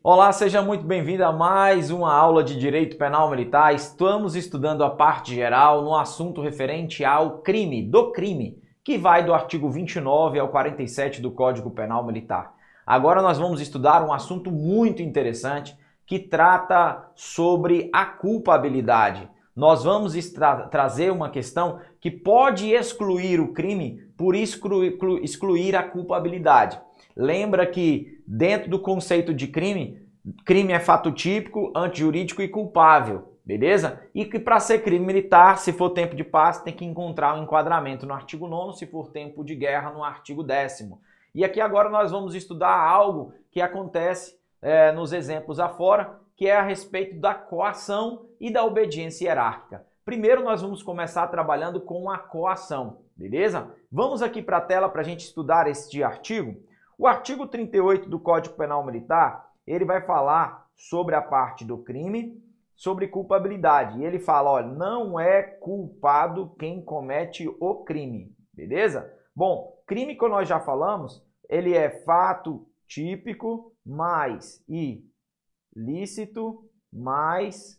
Olá, seja muito bem-vindo a mais uma aula de Direito Penal Militar. Estamos estudando a parte geral no assunto referente ao crime, que vai do artigo 29 ao 47 do Código Penal Militar. Agora nós vamos estudar um assunto muito interessante que trata sobre a culpabilidade. Nós vamos trazer uma questão que pode excluir o crime por excluir a culpabilidade. Lembra que dentro do conceito de crime é fato típico, antijurídico e culpável, beleza? E que para ser crime militar, se for tempo de paz, tem que encontrar um enquadramento no artigo 9º, se for tempo de guerra, no artigo 10º. E aqui agora nós vamos estudar algo que acontece nos exemplos afora, que é a respeito da coação e da obediência hierárquica. Primeiro nós vamos começar trabalhando com a coação, beleza? Vamos aqui para a tela para a gente estudar este artigo. O artigo 38 do Código Penal Militar, ele vai falar sobre a parte do crime, sobre culpabilidade. E ele fala, olha, não é culpado quem comete o crime, beleza? Bom, crime, como nós já falamos, ele é fato típico mais ilícito mais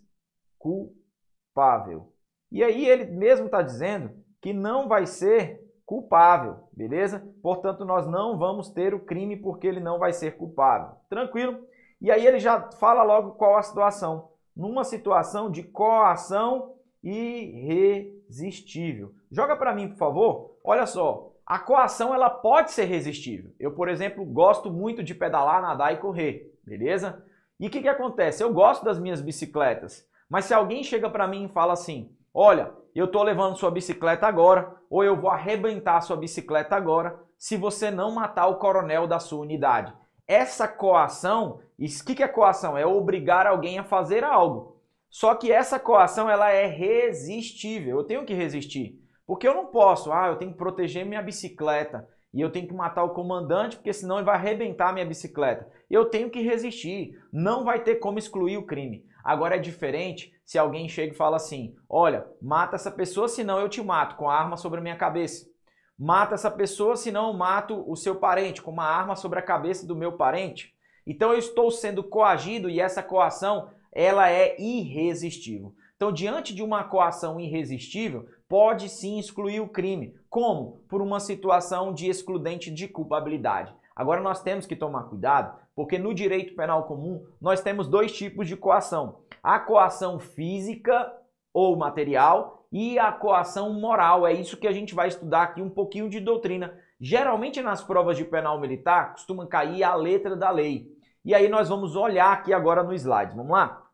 culpável. E aí ele mesmo está dizendo que não vai ser culpável, beleza? Portanto, nós não vamos ter o crime porque ele não vai ser culpável. Tranquilo? E aí ele já fala logo qual a situação. Numa situação de coação irresistível. Joga para mim, por favor. Olha só, a coação ela pode ser resistível. Eu, por exemplo, gosto muito de pedalar, nadar e correr, beleza? E o que acontece? Eu gosto das minhas bicicletas, mas se alguém chega para mim e fala assim, olha, eu estou levando sua bicicleta agora, ou eu vou arrebentar sua bicicleta agora, se você não matar o coronel da sua unidade. Essa coação, o que é coação? É obrigar alguém a fazer algo. Só que essa coação ela é resistível, eu tenho que resistir. Porque eu não posso, eu tenho que proteger minha bicicleta e eu tenho que matar o comandante porque senão ele vai arrebentar minha bicicleta. Eu tenho que resistir, não vai ter como excluir o crime. Agora é diferente se alguém chega e fala assim, olha, mata essa pessoa senão eu te mato com a arma sobre a minha cabeça. Mata essa pessoa senão eu mato o seu parente com uma arma sobre a cabeça do meu parente. Então eu estou sendo coagido e essa coação ela é irresistível. Então diante de uma coação irresistível, pode sim excluir o crime. Como? Por uma situação de excludente de culpabilidade. Agora nós temos que tomar cuidado, porque no direito penal comum nós temos dois tipos de coação. A coação física ou material e a coação moral. É isso que a gente vai estudar aqui, um pouquinho de doutrina. Geralmente nas provas de penal militar costuma cair a letra da lei. E aí nós vamos olhar aqui agora no slide. Vamos lá?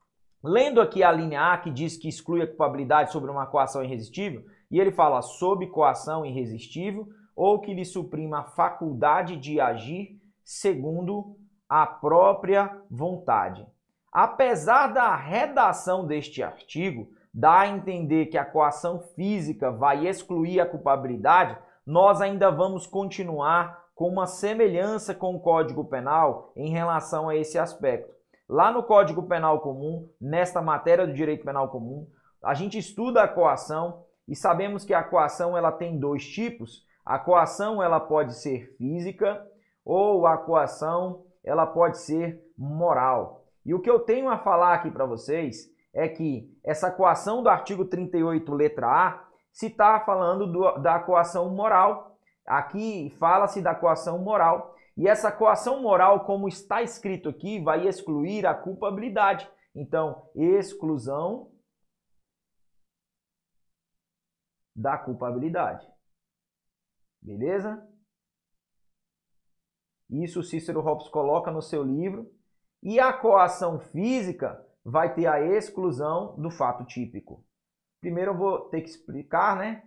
Lendo aqui a linha A, que diz que exclui a culpabilidade sobre uma coação irresistível, e ele fala sob coação irresistível, ou que lhe suprima a faculdade de agir segundo a própria vontade. Apesar da redação deste artigo, dá a entender que a coação física vai excluir a culpabilidade, nós ainda vamos continuar com uma semelhança com o Código Penal em relação a esse aspecto. Lá no Código Penal Comum, nesta matéria do Direito Penal Comum, a gente estuda a coação e sabemos que a coação ela tem dois tipos. A coação ela pode ser física ou a coação ela pode ser moral. E o que eu tenho a falar aqui para vocês é que essa coação do artigo 38, letra A, se está falando da coação moral. Aqui fala-se da coação moral. E essa coação moral, como está escrito aqui, vai excluir a culpabilidade. Então, exclusão da culpabilidade. Beleza? Isso Cícero Lopes coloca no seu livro. E a coação física vai ter a exclusão do fato típico. Primeiro eu vou ter que explicar, né?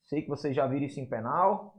Sei que vocês já viram isso em penal.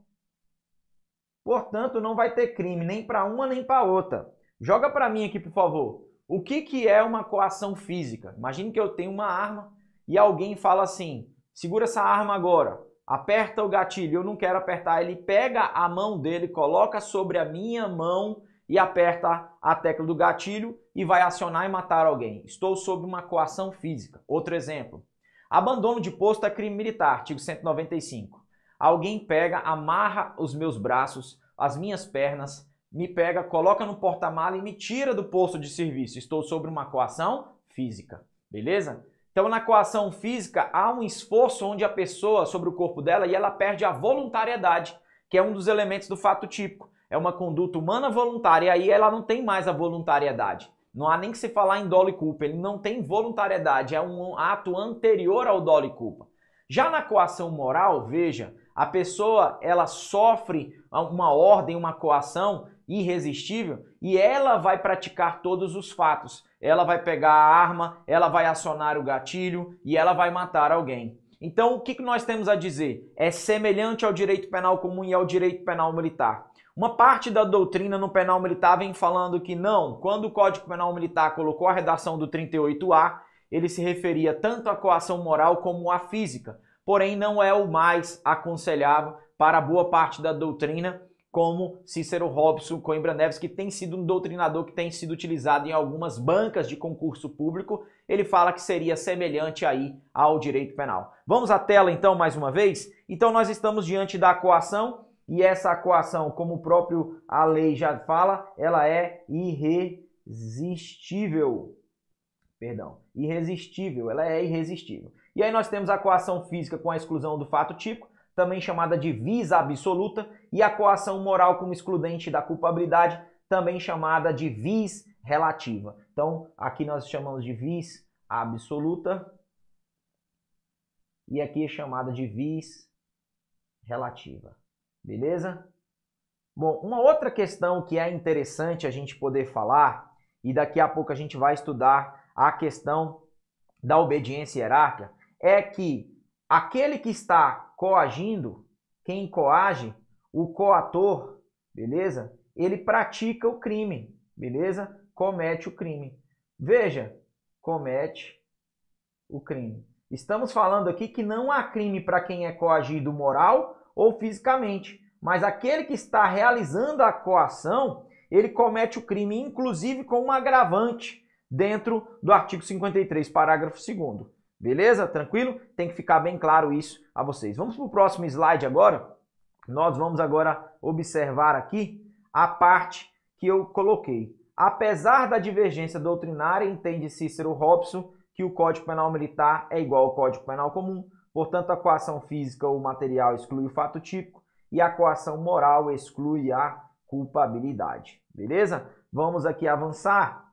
Portanto, não vai ter crime nem para uma nem para outra. Joga para mim aqui, por favor. O que é uma coação física? Imagine que eu tenho uma arma e alguém fala assim, segura essa arma agora, aperta o gatilho, eu não quero apertar. Ele pega a mão dele, coloca sobre a minha mão e aperta a tecla do gatilho e vai acionar e matar alguém. Estou sob uma coação física. Outro exemplo. Abandono de posto é crime militar, artigo 195. Alguém pega, amarra os meus braços, as minhas pernas, me pega, coloca no porta-mala e me tira do posto de serviço. Estou sobre uma coação física, beleza? Então, na coação física, há um esforço onde a pessoa, sobre o corpo dela, e ela perde a voluntariedade, que é um dos elementos do fato típico. É uma conduta humana voluntária, e aí ela não tem mais a voluntariedade. Não há nem que se falar em dolo e culpa, ele não tem voluntariedade, é um ato anterior ao dolo e culpa. Já na coação moral, veja, a pessoa ela sofre uma ordem, uma coação irresistível e ela vai praticar todos os fatos. Ela vai pegar a arma, ela vai acionar o gatilho e ela vai matar alguém. Então, o que nós temos a dizer? É semelhante ao direito penal comum e ao direito penal militar. Uma parte da doutrina no penal militar vem falando que não, quando o Código Penal Militar colocou a redação do 38A, ele se referia tanto à coação moral como à física, porém não é o mais aconselhável para boa parte da doutrina, como Cícero Robson Coimbra Neves, que tem sido um doutrinador que tem sido utilizado em algumas bancas de concurso público, ele fala que seria semelhante aí ao direito penal. Vamos à tela então mais uma vez? Então nós estamos diante da coação, e essa coação, como o próprio a lei já fala, ela é irresistível. Irresistível, ela é irresistível. E aí nós temos a coação física com a exclusão do fato típico, também chamada de vis absoluta, e a coação moral como excludente da culpabilidade, também chamada de vis relativa. Então, aqui nós chamamos de vis absoluta, e aqui é chamada de vis relativa. Beleza? Bom, uma outra questão que é interessante a gente poder falar, e daqui a pouco a gente vai estudar a questão da obediência hierárquica, é que aquele que está coagindo, quem coage, o coator, beleza? Ele pratica o crime, beleza? Comete o crime. Veja, comete o crime. Estamos falando aqui que não há crime para quem é coagido moral ou fisicamente, mas aquele que está realizando a coação, ele comete o crime, inclusive com um agravante dentro do artigo 53, parágrafo 2º. Beleza? Tranquilo? Tem que ficar bem claro isso a vocês. Vamos para o próximo slide agora. Nós vamos agora observar aqui a parte que eu coloquei. Apesar da divergência doutrinária, entende Cícero Robson que o Código Penal Militar é igual ao Código Penal Comum. Portanto, a coação física ou material exclui o fato típico e a coação moral exclui a culpabilidade. Beleza? Vamos aqui avançar.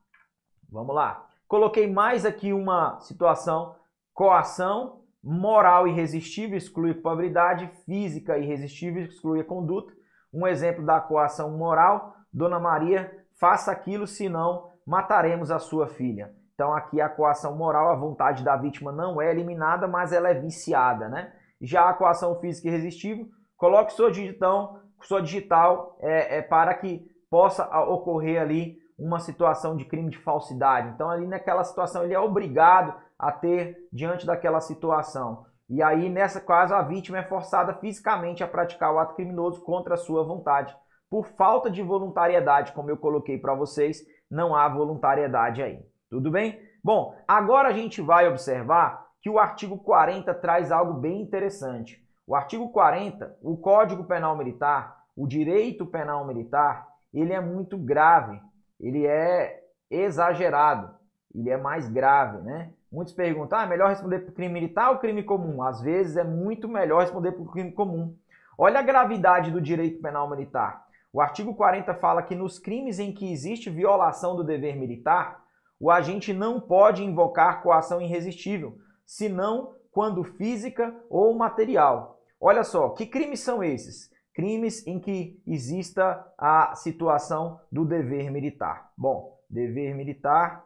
Vamos lá. Coloquei mais aqui uma situação. Coação moral irresistível exclui a culpabilidade, física irresistível exclui a conduta. Um exemplo da coação moral, Dona Maria, faça aquilo, senão mataremos a sua filha. Então aqui a coação moral, a vontade da vítima não é eliminada, mas ela é viciada, né? Já a coação física irresistível, coloque sua digital para que possa ocorrer ali uma situação de crime de falsidade. Então ali naquela situação ele é obrigado a ter diante daquela situação. E aí nessa caso a vítima é forçada fisicamente a praticar o ato criminoso contra a sua vontade. Por falta de voluntariedade, como eu coloquei para vocês, não há voluntariedade aí. Tudo bem? Bom, agora a gente vai observar que o artigo 40 traz algo bem interessante. O artigo 40, o Código Penal Militar, o direito penal militar, ele é muito grave, ele é exagerado, ele é mais grave, né? Muitos perguntam, é melhor responder por crime militar ou crime comum? Às vezes é muito melhor responder por crime comum. Olha a gravidade do direito penal militar. O artigo 40 fala que nos crimes em que existe violação do dever militar, o agente não pode invocar coação irresistível, senão quando física ou material. Olha só, que crimes são esses? Crimes em que exista a situação do dever militar. Bom, dever militar,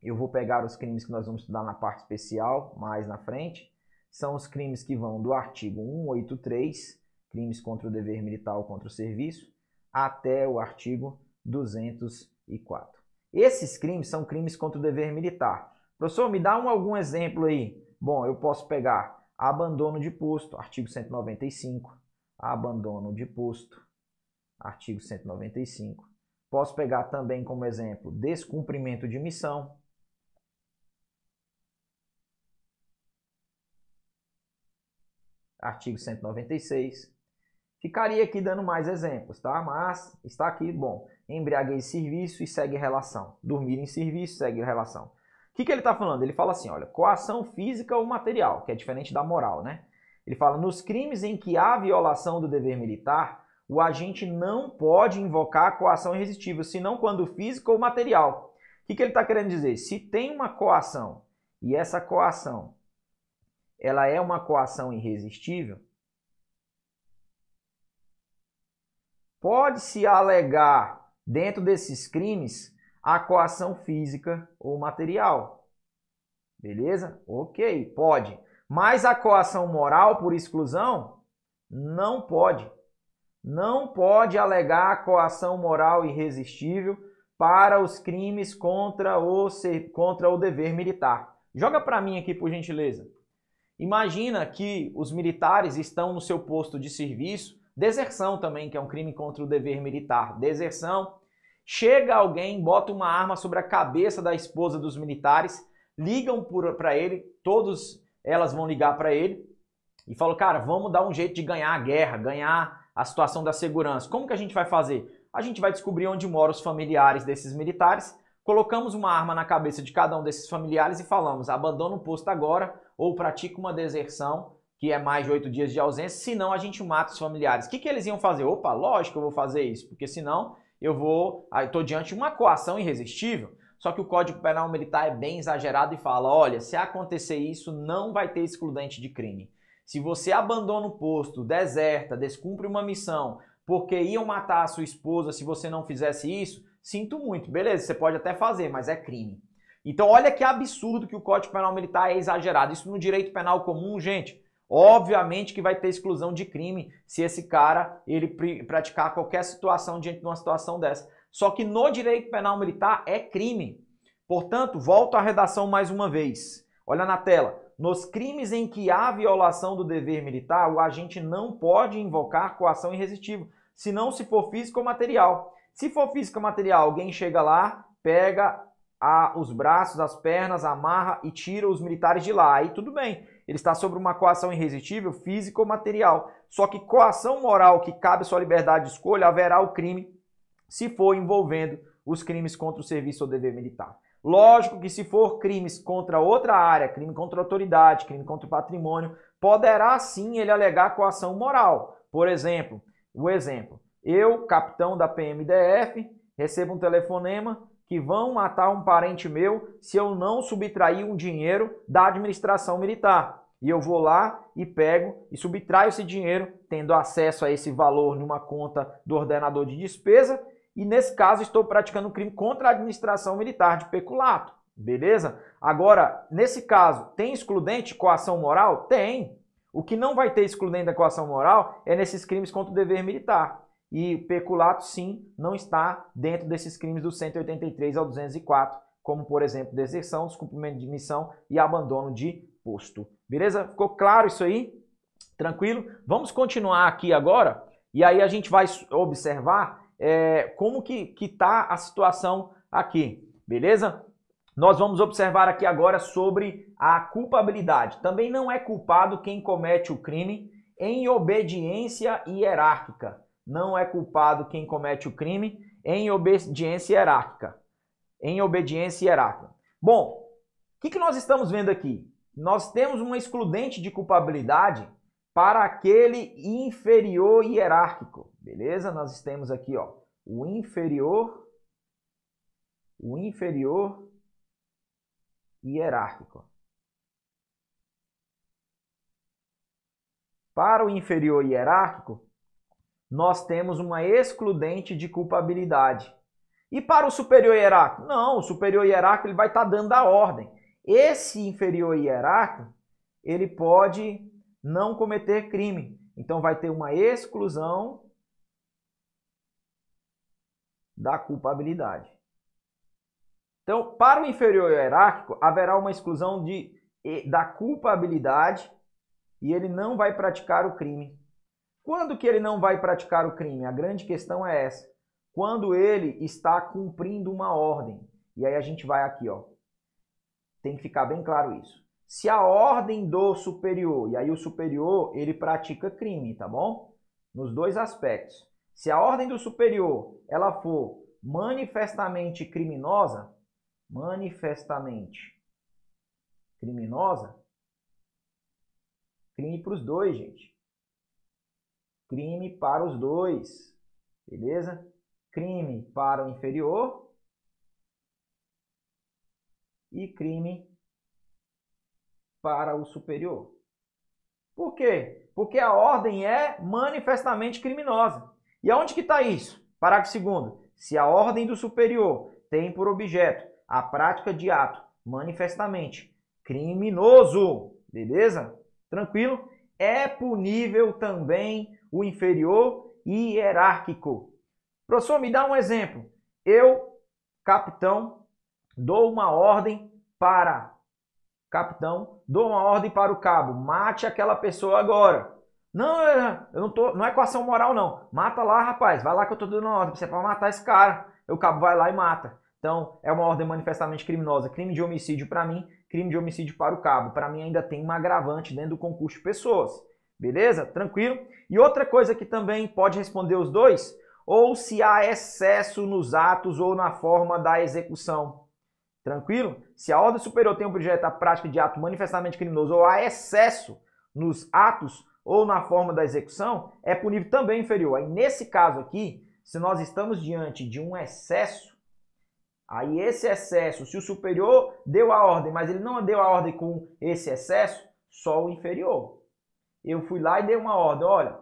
eu vou pegar os crimes que nós vamos estudar na parte especial, mais na frente. São os crimes que vão do artigo 183, crimes contra o dever militar ou contra o serviço, até o artigo 204. Esses crimes são crimes contra o dever militar. Professor, me dá algum exemplo aí. Bom, eu posso pegar abandono de posto, artigo 195. Abandono de posto, artigo 195. Posso pegar também como exemplo descumprimento de missão. artigo 196. Ficaria aqui dando mais exemplos, tá? Mas está aqui, bom, embriaguez em serviço e segue relação. Dormir em serviço segue relação. O que ele está falando? Ele fala assim, olha, coação física ou material, que é diferente da moral, né? Ele fala, nos crimes em que há violação do dever militar, o agente não pode invocar a coação irresistível, senão quando física ou material. O que ele está querendo dizer? Se tem uma coação e essa coação ela é uma coação irresistível, pode-se alegar dentro desses crimes a coação física ou material. Beleza? Ok, pode. Mas a coação moral por exclusão, não pode. Não pode alegar a coação moral irresistível para os crimes contra o dever militar. Joga para mim aqui, por gentileza. Imagina que os militares estão no seu posto de serviço, deserção também, que é um crime contra o dever militar, deserção. Chega alguém, bota uma arma sobre a cabeça da esposa dos militares, ligam para ele, todas elas vão ligar para ele e falam, cara, vamos dar um jeito de ganhar a guerra, ganhar a situação da segurança. Como que a gente vai fazer? A gente vai descobrir onde moram os familiares desses militares, colocamos uma arma na cabeça de cada um desses familiares e falamos, abandona o posto agora ou pratica uma deserção, que é mais de 8 dias de ausência, senão a gente mata os familiares. O que eles iam fazer? Opa, lógico que eu vou fazer isso, porque senão eu estou diante de uma coação irresistível. Só que o Código Penal Militar é bem exagerado e fala, olha, se acontecer isso, não vai ter excludente de crime. Se você abandona o posto, deserta, descumpre uma missão, porque iam matar a sua esposa se você não fizesse isso, sinto muito. Beleza, você pode até fazer, mas é crime. Então olha que absurdo que o Código Penal Militar é exagerado. Isso no direito penal comum, gente, obviamente que vai ter exclusão de crime se esse cara ele praticar qualquer situação diante de uma situação dessa. Só que no direito penal militar é crime. Portanto, volto à redação mais uma vez. Olha na tela. Nos crimes em que há violação do dever militar, o agente não pode invocar coação irresistível, senão se for físico ou material. Se for físico ou material, alguém chega lá, pega os braços, as pernas, amarra e tira os militares de lá. Aí tudo bem, ele está sob uma coação irresistível, física ou material. Só que coação moral que cabe à sua liberdade de escolha, haverá o crime se for envolvendo os crimes contra o serviço ou dever militar. Lógico que se for crimes contra outra área, crime contra a autoridade, crime contra o patrimônio, poderá sim ele alegar coação moral. Por exemplo, eu, capitão da PMDF, recebo um telefonema que vão matar um parente meu se eu não subtrair um dinheiro da administração militar. E eu vou lá e pego e subtraio esse dinheiro, tendo acesso a esse valor numa conta do ordenador de despesa, e nesse caso estou praticando um crime contra a administração militar de peculato, beleza? Agora, nesse caso, tem excludente coação moral? Tem. O que não vai ter excludente da coação moral é nesses crimes contra o dever militar. E peculato, sim, não está dentro desses crimes do 183 ao 204, como, por exemplo, deserção, descumprimento de missão e abandono de posto. Beleza? Ficou claro isso aí? Tranquilo? Vamos continuar aqui agora e aí a gente vai observar como que está a situação aqui, beleza? Nós vamos observar aqui agora sobre a culpabilidade. Também não é culpado quem comete o crime em obediência hierárquica. Não é culpado quem comete o crime em obediência hierárquica. Em obediência hierárquica. Bom, o que nós estamos vendo aqui? Nós temos uma excludente de culpabilidade para aquele inferior hierárquico. Beleza? Nós temos aqui, ó, o inferior hierárquico. Para o inferior hierárquico, nós temos uma excludente de culpabilidade. E para o superior hierárquico? Não, o superior hierárquico ele vai estar dando a ordem. Esse inferior hierárquico, ele pode não cometer crime. Então vai ter uma exclusão da culpabilidade. Então, para o inferior hierárquico, haverá uma exclusão da culpabilidade e ele não vai praticar o crime. Quando que ele não vai praticar o crime? A grande questão é essa. Quando ele está cumprindo uma ordem. E aí a gente vai aqui, ó. Tem que ficar bem claro isso. se a ordem do superior, e aí o superior, ele pratica crime, tá bom? Nos dois aspectos. Se a ordem do superior, ela for manifestamente criminosa, crime para os dois, gente. Crime para os dois, beleza? Crime para o inferior e crime para o superior. Por quê? Porque a ordem é manifestamente criminosa. E aonde que está isso? Parágrafo 2º. Se a ordem do superior tem por objeto a prática de ato manifestamente criminoso, beleza? Tranquilo? É punível também o inferior e hierárquico. Professor, me dá um exemplo. Eu, capitão, dou uma ordem para o cabo. Mate aquela pessoa agora. Não, não é coação moral, não. Mata lá, rapaz. Vai lá que eu tô dando uma ordem. Você é para matar esse cara. O cabo vai lá e mata. Então, é uma ordem manifestamente criminosa. Crime de homicídio para mim, crime de homicídio para o cabo. Para mim ainda tem uma agravante dentro do concurso de pessoas. Beleza? Tranquilo? E outra coisa que também pode responder os dois, ou se há excesso nos atos ou na forma da execução. Tranquilo? Se a ordem superior tem um objeto a prática de ato manifestamente criminoso ou há excesso nos atos ou na forma da execução, é punível também inferior. Aí, nesse caso aqui, se nós estamos diante de um excesso, aí esse excesso, se o superior deu a ordem, mas ele não deu a ordem com esse excesso, só o inferior. Eu fui lá e dei uma ordem, olha,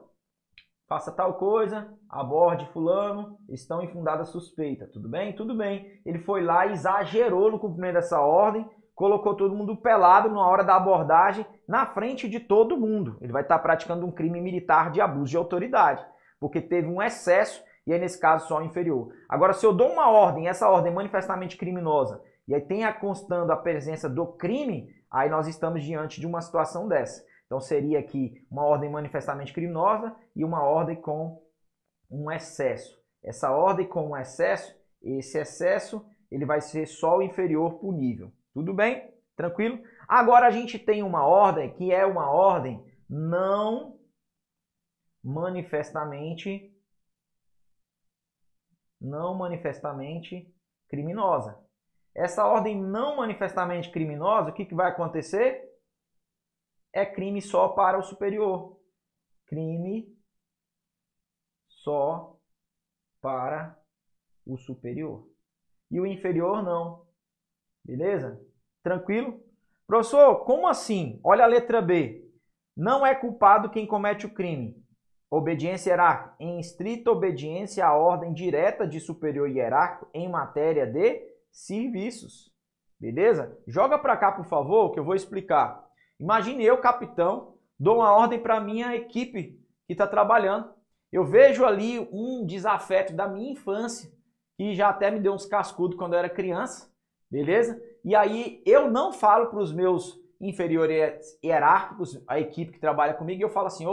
faça tal coisa, aborde fulano, estão em fundada suspeita, tudo bem? Tudo bem. Ele foi lá e exagerou no cumprimento dessa ordem, colocou todo mundo pelado na hora da abordagem, na frente de todo mundo. Ele vai estar praticando um crime militar de abuso de autoridade, porque teve um excesso e aí nesse caso só o inferior. Agora, se eu dou uma ordem, essa ordem é manifestamente criminosa, e aí tem constando a presença do crime, aí nós estamos diante de uma situação dessa. Então seria aqui uma ordem manifestamente criminosa e uma ordem com um excesso. Essa ordem com um excesso, esse excesso, ele vai ser só o inferior punível. Tudo bem? Tranquilo? Agora a gente tem uma ordem que é uma ordem não manifestamente criminosa. Essa ordem não manifestamente criminosa, o que vai acontecer? É crime só para o superior. Crime só para o superior. E o inferior não. Beleza? Tranquilo? Professor, como assim? Olha a letra B. Não é culpado quem comete o crime. Obediência hierárquica. Em estrita obediência à ordem direta de superior hierárquico em matéria de serviços. Beleza? Joga para cá, por favor, que eu vou explicar. Imagine eu, capitão, dou uma ordem para a minha equipe que está trabalhando. Eu vejo ali um desafeto da minha infância, que já até me deu uns cascudos quando eu era criança, beleza? E aí eu não falo para os meus inferiores hierárquicos, a equipe que trabalha comigo, e eu falo assim,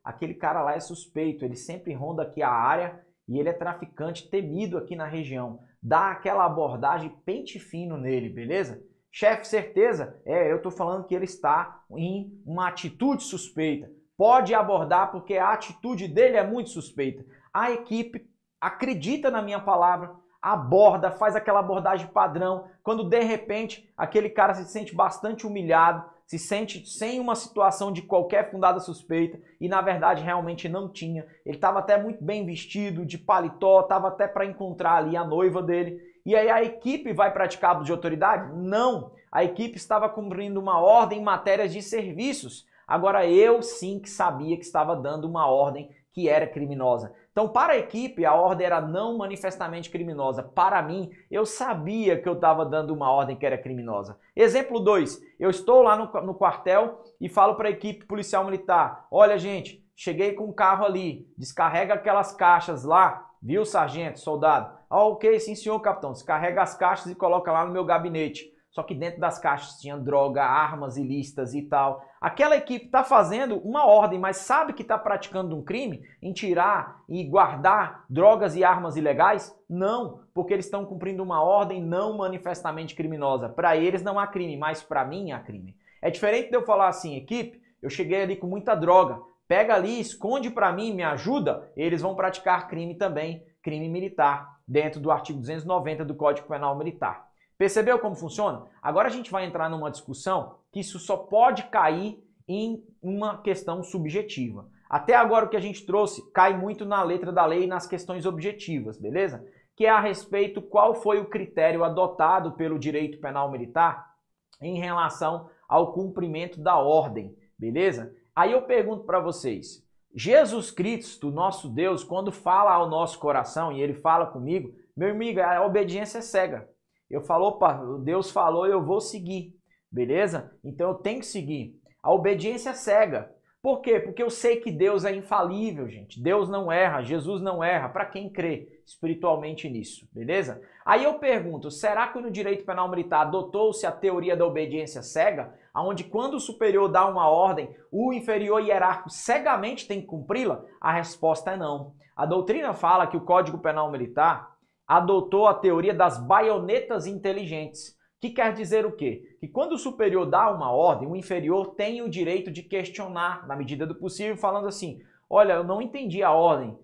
aquele cara lá é suspeito, ele sempre ronda aqui a área e ele é traficante temido aqui na região. Dá aquela abordagem pente fino nele, beleza? Chefe, certeza? Eu estou falando que ele está em uma atitude suspeita. Pode abordar porque a atitude dele é muito suspeita. A equipe acredita na minha palavra, aborda, faz aquela abordagem padrão. Quando de repente aquele cara se sente bastante humilhado, se sente sem uma situação de qualquer fundada suspeita e na verdade realmente não tinha. Ele estava até muito bem vestido, de paletó, estava até para encontrar ali a noiva dele. E aí a equipe vai praticar abuso de autoridade? Não. A equipe estava cumprindo uma ordem em matérias de serviços. Agora eu sim que sabia que estava dando uma ordem que era criminosa. Então para a equipe a ordem era não manifestamente criminosa. Para mim, eu sabia que eu estava dando uma ordem que era criminosa. Exemplo 2. Eu estou lá no quartel e falo para a equipe policial militar. Olha gente, cheguei com um carro ali, descarrega aquelas caixas lá. Viu, sargento, soldado? Ok, sim senhor, capitão. Descarrega as caixas e coloca lá no meu gabinete. Só que dentro das caixas tinha droga, armas ilícitas e tal. Aquela equipe está fazendo uma ordem, mas sabe que está praticando um crime em tirar e guardar drogas e armas ilegais? Não, porque eles estão cumprindo uma ordem não manifestamente criminosa. Para eles não há crime, mas para mim há crime. É diferente de eu falar assim, equipe, eu cheguei ali com muita droga, pega ali, esconde para mim, me ajuda, eles vão praticar crime também, crime militar, dentro do artigo 290 do Código Penal Militar. Percebeu como funciona? Agora a gente vai entrar numa discussão que isso só pode cair em uma questão subjetiva. Até agora o que a gente trouxe cai muito na letra da lei e nas questões objetivas, beleza? Que é a respeito qual foi o critério adotado pelo direito penal militar em relação ao cumprimento da ordem, beleza? Aí eu pergunto para vocês, Jesus Cristo, nosso Deus, quando fala ao nosso coração e ele fala comigo, meu amigo, a obediência é cega. Eu falo, opa, Deus falou, eu vou seguir, beleza? Então eu tenho que seguir. A obediência é cega. Por quê? Porque eu sei que Deus é infalível, gente. Deus não erra, Jesus não erra, para quem crê espiritualmente nisso, beleza? Aí eu pergunto, será que no direito penal militar adotou-se a teoria da obediência cega, onde quando o superior dá uma ordem, o inferior hierárquico cegamente tem que cumpri-la? A resposta é não. A doutrina fala que o Código Penal Militar adotou a teoria das baionetas inteligentes. Que quer dizer o quê? Que quando o superior dá uma ordem, o inferior tem o direito de questionar, na medida do possível, falando assim, olha, eu não entendi a ordem,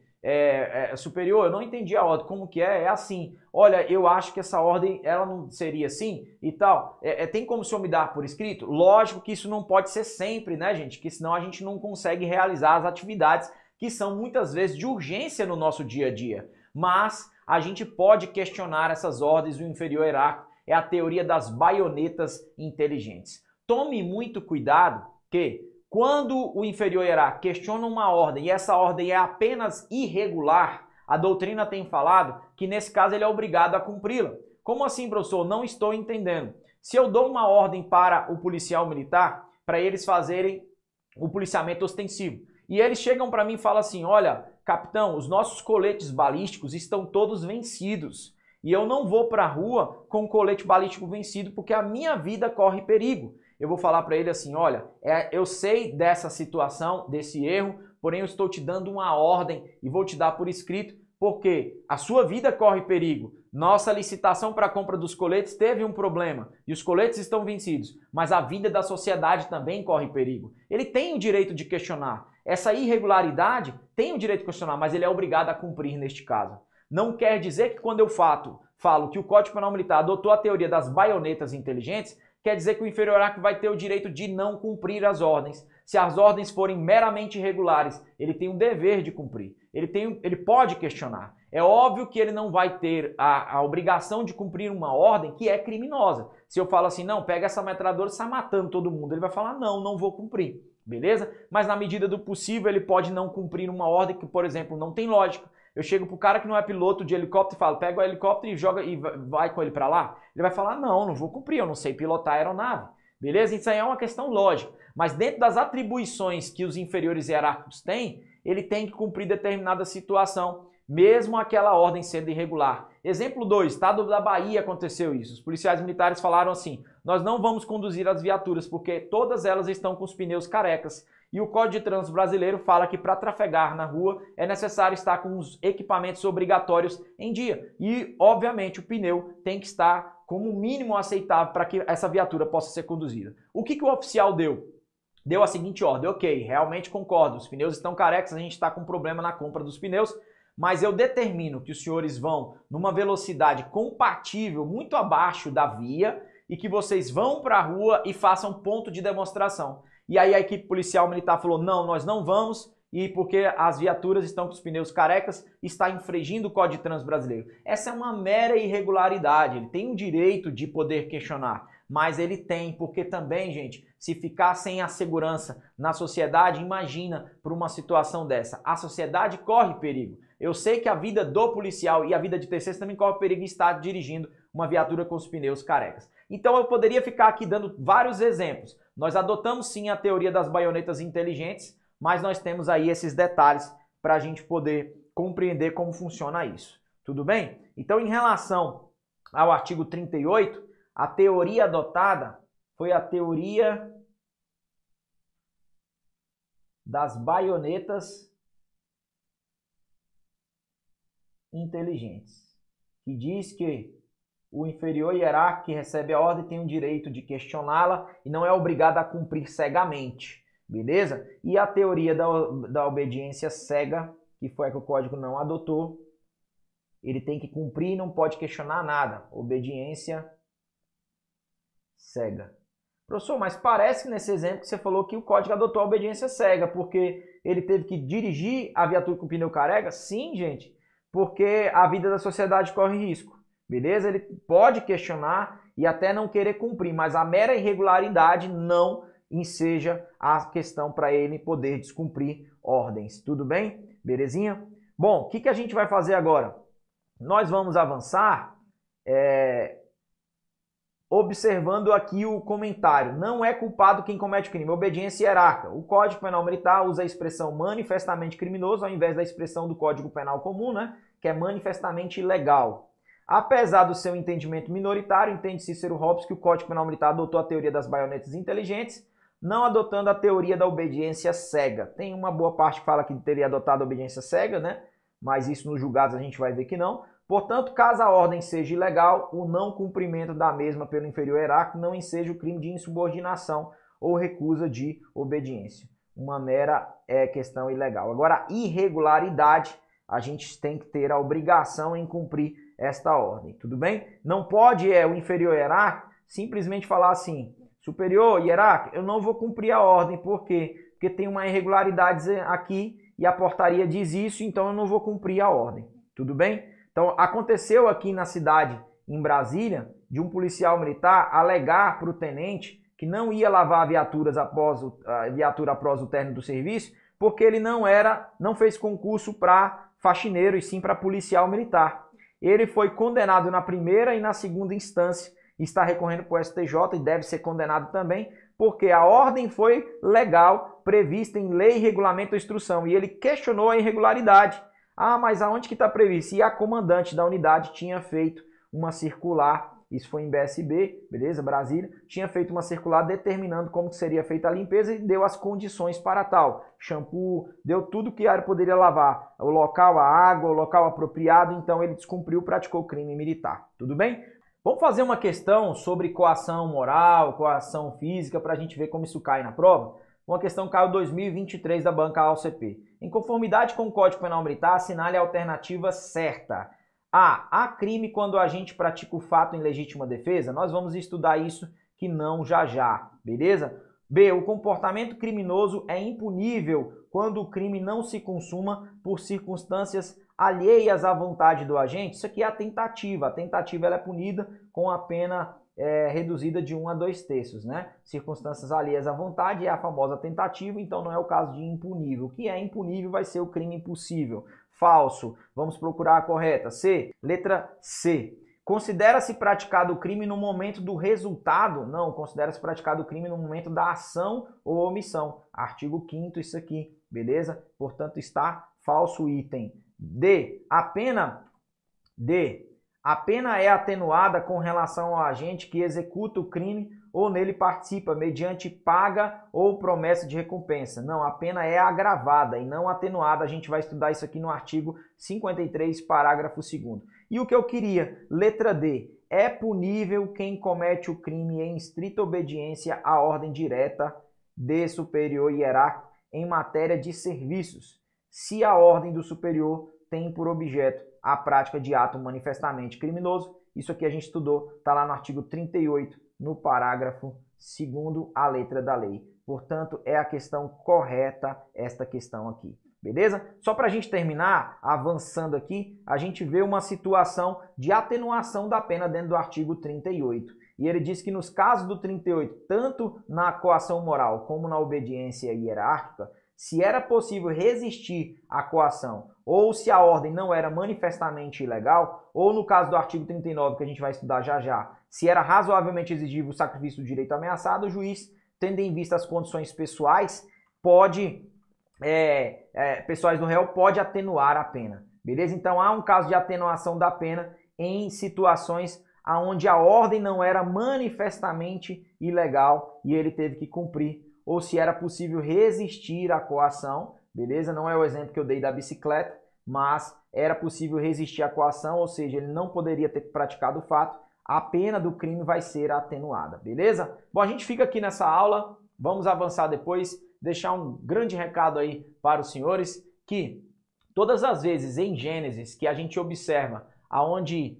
superior, eu não entendi a ordem, como que é? É assim, olha, eu acho que essa ordem, ela não seria assim e tal, tem como o senhor me dar por escrito? Lógico que isso não pode ser sempre, né, gente? Que senão a gente não consegue realizar as atividades que são muitas vezes de urgência no nosso dia a dia, mas a gente pode questionar essas ordens do inferior hierárquico. É a teoria das baionetas inteligentes. Tome muito cuidado que quando o inferior hierárquico questiona uma ordem e essa ordem é apenas irregular, a doutrina tem falado que nesse caso ele é obrigado a cumpri-la. Como assim, professor? Não estou entendendo. Se eu dou uma ordem para o policial militar, para eles fazerem o policiamento ostensivo, e eles chegam para mim e falam assim, olha, capitão, os nossos coletes balísticos estão todos vencidos. E eu não vou para a rua com o colete balístico vencido porque a minha vida corre perigo. Eu vou falar para ele assim, olha, eu sei dessa situação, desse erro, porém eu estou te dando uma ordem e vou te dar por escrito porque a sua vida corre perigo. Nossa licitação para a compra dos coletes teve um problema e os coletes estão vencidos, mas a vida da sociedade também corre perigo. Ele tem o direito de questionar. Essa irregularidade tem o direito de questionar, mas ele é obrigado a cumprir neste caso. Não quer dizer que quando eu falo que o Código Penal Militar adotou a teoria das baionetas inteligentes, quer dizer que o inferior hierárquico vai ter o direito de não cumprir as ordens. Se as ordens forem meramente irregulares, ele tem o dever de cumprir. Ele pode questionar. É óbvio que ele não vai ter a obrigação de cumprir uma ordem que é criminosa. Se eu falo assim, não, pega essa metralhadora e sai matando todo mundo, ele vai falar, não, não vou cumprir. Beleza? Mas na medida do possível, ele pode não cumprir uma ordem que, por exemplo, não tem lógica. Eu chego pro cara que não é piloto de helicóptero e falo, pega o helicóptero e joga e vai com ele para lá. Ele vai falar, não, não vou cumprir, eu não sei pilotar aeronave. Beleza? Isso aí é uma questão lógica. Mas dentro das atribuições que os inferiores hierárquicos têm, ele tem que cumprir determinada situação, mesmo aquela ordem sendo irregular. Exemplo 2, estado da Bahia aconteceu isso. Os policiais militares falaram assim, nós não vamos conduzir as viaturas porque todas elas estão com os pneus carecas. E o Código de Trânsito brasileiro fala que para trafegar na rua é necessário estar com os equipamentos obrigatórios em dia. E, obviamente, o pneu tem que estar como mínimo aceitável para que essa viatura possa ser conduzida. O que o oficial deu? Deu a seguinte ordem, ok, realmente concordo, os pneus estão carecas, a gente está com problema na compra dos pneus, mas eu determino que os senhores vão numa velocidade compatível, muito abaixo da via, e que vocês vão para a rua e façam ponto de demonstração. E aí a equipe policial militar falou, não, nós não vamos, e porque as viaturas estão com os pneus carecas, está infringindo o Código de Trânsito brasileiro. Essa é uma mera irregularidade, ele tem o direito de poder questionar, mas ele tem, porque também, gente, se ficar sem a segurança na sociedade, imagina por uma situação dessa. A sociedade corre perigo. Eu sei que a vida do policial e a vida de terceiros também corre perigo em estar dirigindo uma viatura com os pneus carecas. Então eu poderia ficar aqui dando vários exemplos. Nós adotamos sim a teoria das baionetas inteligentes, mas nós temos aí esses detalhes para a gente poder compreender como funciona isso. Tudo bem? Então, em relação ao artigo 38, a teoria adotada foi a teoria das baionetas inteligentes, que diz que o inferior hierárquico que recebe a ordem tem o direito de questioná-la e não é obrigado a cumprir cegamente, beleza? E a teoria da obediência cega, que foi a que o código não adotou, ele tem que cumprir e não pode questionar nada. Obediência cega. Professor, mas parece que nesse exemplo que você falou que o código adotou a obediência cega, porque ele teve que dirigir a viatura com o pneu carrega? Sim, gente, porque a vida da sociedade corre risco, beleza? Ele pode questionar e até não querer cumprir, mas a mera irregularidade não enseja a questão para ele poder descumprir ordens. Tudo bem? Belezinha? Bom, o que a gente vai fazer agora? Nós vamos avançar observando aqui o comentário. Não é culpado quem comete o crime. Obediência hierárquica. O Código Penal Militar usa a expressão manifestamente criminoso ao invés da expressão do Código Penal comum, né? Que é manifestamente ilegal. Apesar do seu entendimento minoritário, entende Cícero Hobbes que o Código Penal Militar adotou a teoria das baionetas inteligentes, não adotando a teoria da obediência cega. Tem uma boa parte que fala que teria adotado a obediência cega, né? Mas isso nos julgados a gente vai ver que não. Portanto, caso a ordem seja ilegal, o não cumprimento da mesma pelo inferior hierárquico não enseja o crime de insubordinação ou recusa de obediência. Uma mera questão ilegal. Agora, a irregularidade, a gente tem que ter a obrigação em cumprir esta ordem, tudo bem? Não pode o inferior hierárquico simplesmente falar assim, superior hierárquico, eu não vou cumprir a ordem, por quê? Porque tem uma irregularidade aqui e a portaria diz isso, então eu não vou cumprir a ordem, tudo bem? Então, aconteceu aqui na cidade, em Brasília, de um policial militar alegar para o tenente que não ia lavar viaturas após o término do serviço, porque ele não fez concurso para faxineiro e sim para policial militar. Ele foi condenado na primeira e na segunda instância, está recorrendo para o STJ e deve ser condenado também, porque a ordem foi legal, prevista em lei, regulamento ou instrução, e ele questionou a irregularidade. Ah, mas aonde que está previsto? E a comandante da unidade tinha feito uma circular, isso foi em BSB, beleza, Brasília, tinha feito uma circular determinando como seria feita a limpeza e deu as condições para tal. Shampoo, deu tudo que ele poderia lavar, o local, a água, o local apropriado, então ele descumpriu, praticou crime militar. Tudo bem? Vamos fazer uma questão sobre coação moral, coação física, para a gente ver como isso cai na prova? Uma questão caiu 2023 da banca AOCP. Em conformidade com o Código Penal Militar, assinale a alternativa certa. A. Há crime quando o agente pratica o fato em legítima defesa? Nós vamos estudar isso que não já, beleza? B. O comportamento criminoso é impunível quando o crime não se consuma por circunstâncias alheias à vontade do agente. Isso aqui é a tentativa. A tentativa ela é punida com a pena reduzida de 1 a 2 terços, né? Circunstâncias alheias à vontade é a famosa tentativa, então não é o caso de impunível. O que é impunível vai ser o crime impossível. Falso. Vamos procurar a correta. C. Letra C. Considera-se praticado o crime no momento do resultado? Não, considera-se praticado o crime no momento da ação ou omissão. Artigo 5º, isso aqui, beleza? Portanto, está falso o item. D. A pena é atenuada com relação ao agente que executa o crime ou nele participa, mediante paga ou promessa de recompensa. Não, a pena é agravada e não atenuada. A gente vai estudar isso aqui no artigo 53, parágrafo 2º. E o que eu queria? Letra D. É punível quem comete o crime em estrita obediência à ordem direta de superior hierárquico em matéria de serviços, se a ordem do superior tem por objeto a prática de ato manifestamente criminoso. Isso aqui a gente estudou, está lá no artigo 38, no parágrafo 2º, a letra da lei. Portanto, é a questão correta esta questão aqui. Beleza? Só para a gente terminar, avançando aqui, a gente vê uma situação de atenuação da pena dentro do artigo 38. E ele diz que nos casos do 38, tanto na coação moral como na obediência hierárquica, se era possível resistir à coação ou se a ordem não era manifestamente ilegal, ou no caso do artigo 39, que a gente vai estudar já, se era razoavelmente exigível o sacrifício do direito ameaçado, o juiz, tendo em vista as condições pessoais, pessoais do réu, pode atenuar a pena. Beleza? Então há um caso de atenuação da pena em situações onde a ordem não era manifestamente ilegal e ele teve que cumprir, ou se era possível resistir à coação, beleza? Não é o exemplo que eu dei da bicicleta, mas era possível resistir à coação, ou seja, ele não poderia ter praticado o fato, a pena do crime vai ser atenuada, beleza? Bom, a gente fica aqui nessa aula, vamos avançar depois, deixar um grande recado aí para os senhores, que todas as vezes em Gênesis que a gente observa aonde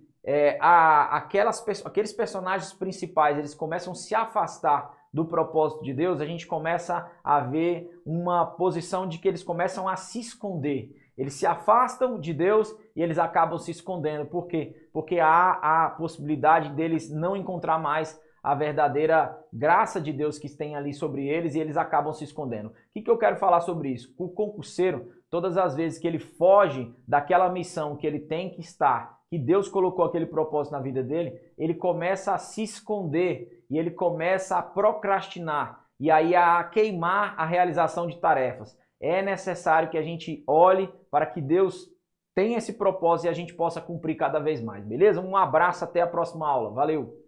aqueles personagens principais eles começam a se afastar do propósito de Deus, a gente começa a ver uma posição de que eles começam a se esconder. Eles se afastam de Deus e eles acabam se escondendo. Por quê? Porque há a possibilidade deles não encontrar mais a verdadeira graça de Deus que tem ali sobre eles e eles acabam se escondendo. O que eu quero falar sobre isso? O concurseiro, todas as vezes que ele foge daquela missão que ele tem que estar, que Deus colocou aquele propósito na vida dele, ele começa a se esconder e ele começa a procrastinar e aí a queimar a realização de tarefas. É necessário que a gente olhe para que Deus tenha esse propósito e a gente possa cumprir cada vez mais, beleza? Um abraço, até a próxima aula. Valeu!